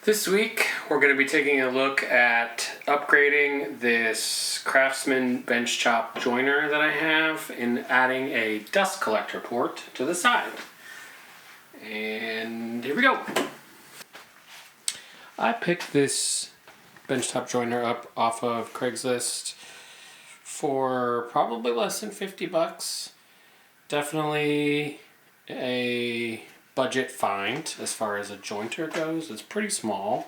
This week, we're going to be taking a look at upgrading this Craftsman benchtop joiner that I have and adding a dust collector port to the side. And here we go. I picked this benchtop joiner up off of Craigslist for probably less than 50 bucks. Definitely a budget find as far as a jointer goes. It's pretty small,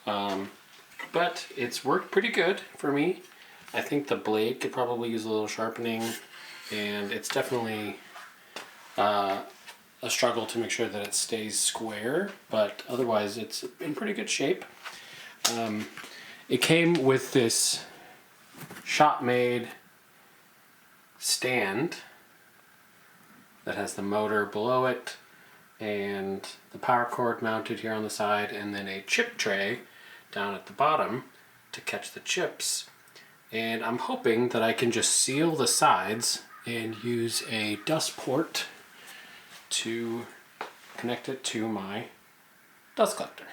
but it's worked pretty good for me. I think the blade could probably use a little sharpening, and it's definitely a struggle to make sure that it stays square, but otherwise it's in pretty good shape. It came with this shop-made stand that has the motor below it and the power cord mounted here on the side, and then a chip tray down at the bottom to catch the chips. And I'm hoping that I can just seal the sides and use a dust port to connect it to my dust collector.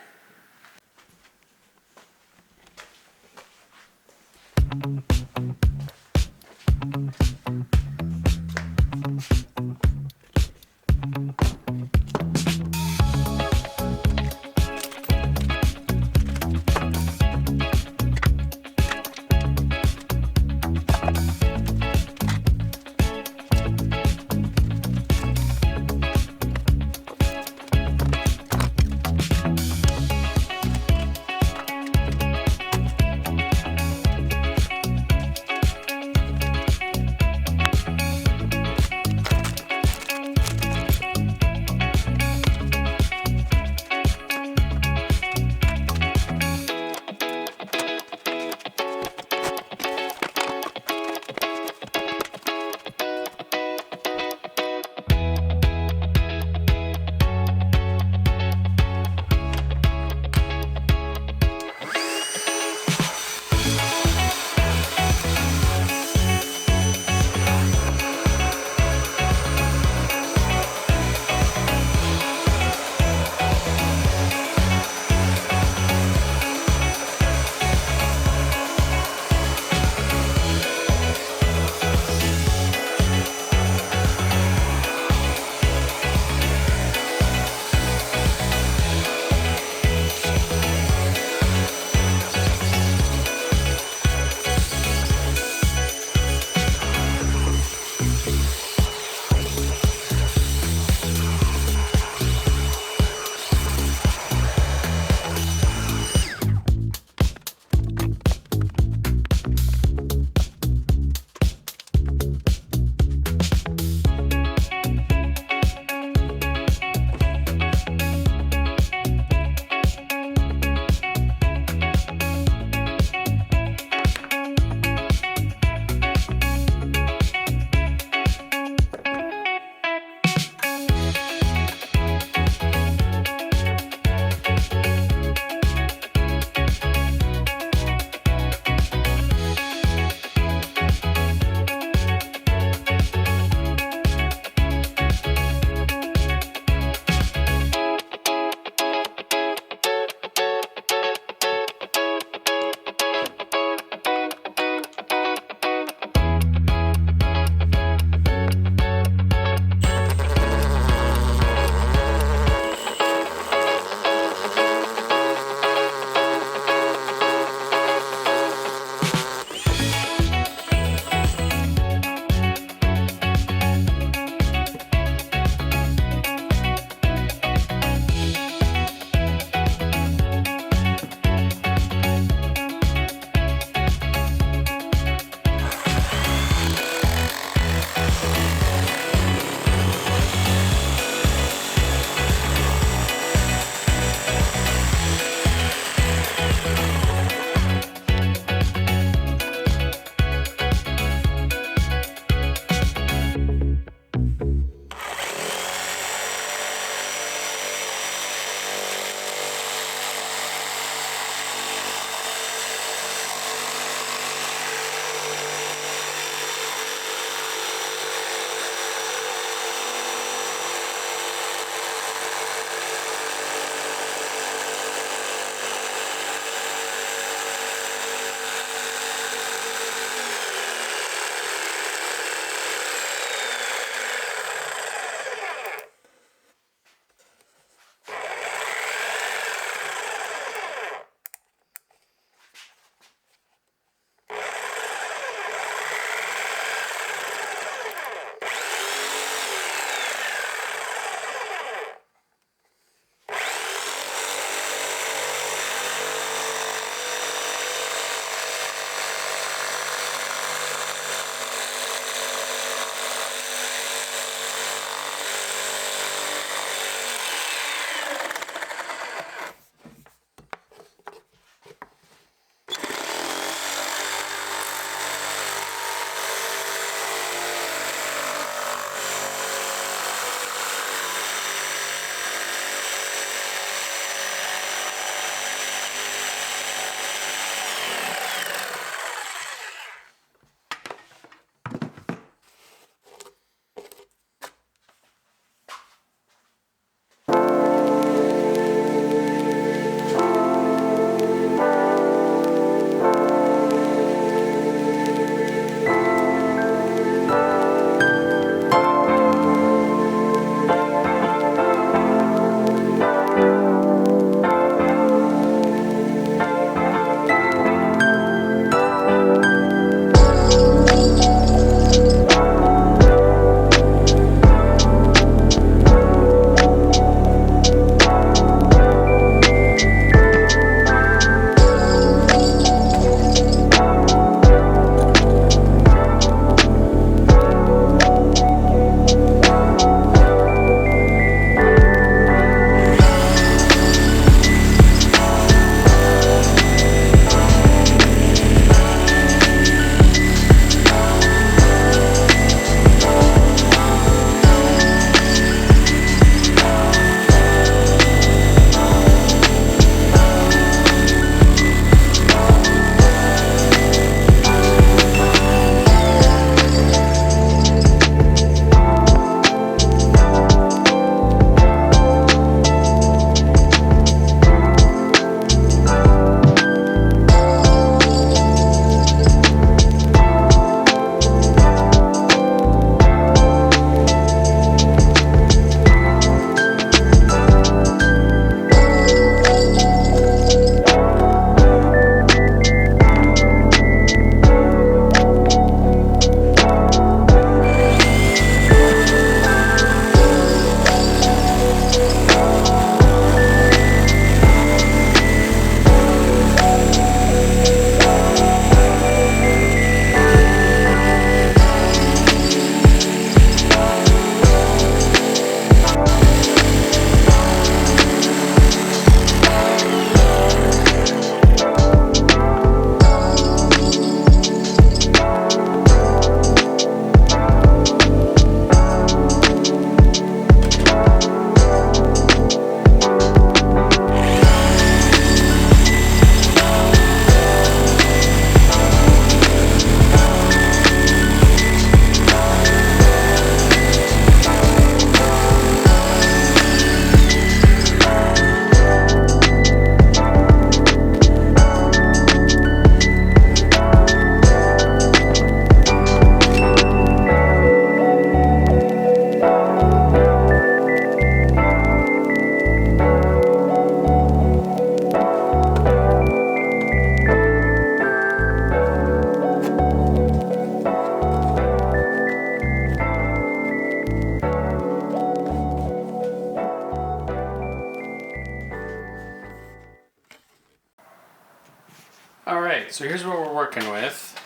Alright, so here's what we're working with.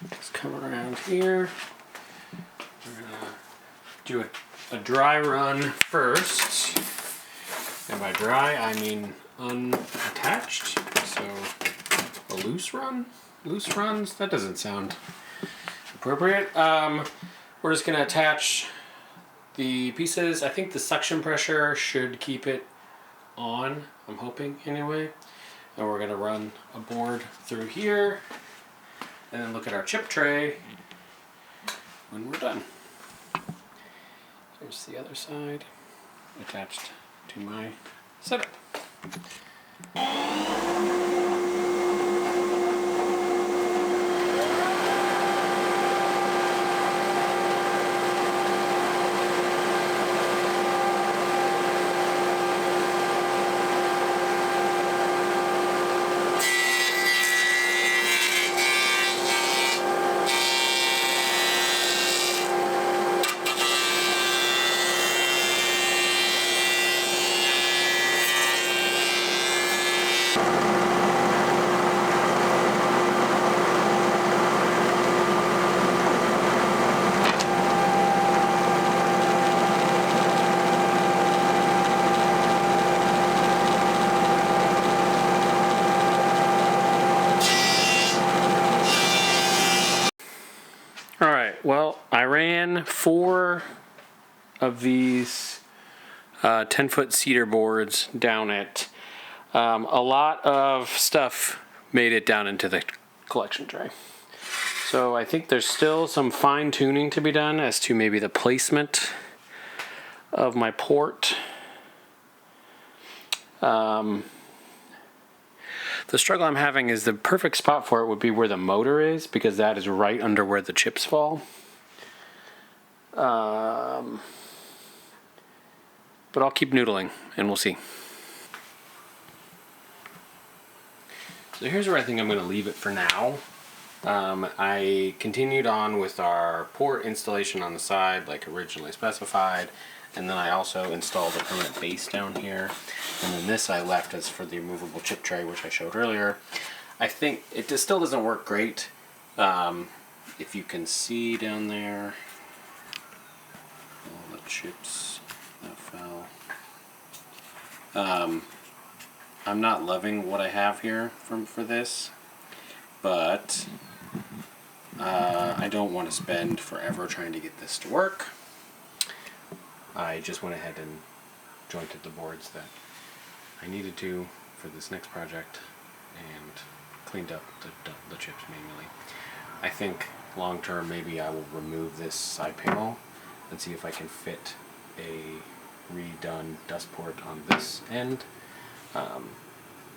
Let's come around here. We're gonna do a dry run first. And by dry, I mean unattached. So a loose run? Loose runs? That doesn't sound appropriate. We're just gonna attach the pieces. I think the suction pressure should keep it on, I'm hoping anyway. And we're gonna run a board through here and then look at our chip tray when we're done. Here's the other side attached to my setup. Alright, well, I ran 4 of these 10-foot cedar boards down it. A lot of stuff made it down into the collection tray. So I think there's still some fine tuning to be done as to maybe the placement of my port. The struggle I'm having is the perfect spot for it would be where the motor is, because that is right under where the chips fall. But I'll keep noodling and we'll see. So here's where I think I'm going to leave it for now. I continued on with our port installation on the side like originally specified. And then I also installed a permanent base down here. And then this I left as for the removable chip tray, which I showed earlier. I think it still doesn't work great. If you can see down there, all the chips that fell. I'm not loving what I have here for this, but I don't want to spend forever trying to get this to work. I just went ahead and jointed the boards that I needed to for this next project and cleaned up the chips manually. I think long term maybe I will remove this side panel and see if I can fit a redone dust port on this end,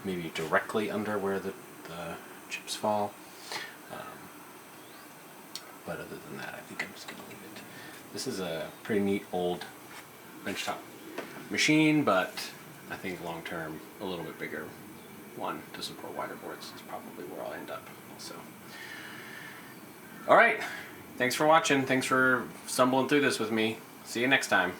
maybe directly under where the chips fall. But other than that, I think I'm just going to leave it. This is a pretty neat old benchtop machine, but I think long term a little bit bigger one to support wider boards is probably where I'll end up also. Alright, thanks for watching, thanks for stumbling through this with me. See you next time.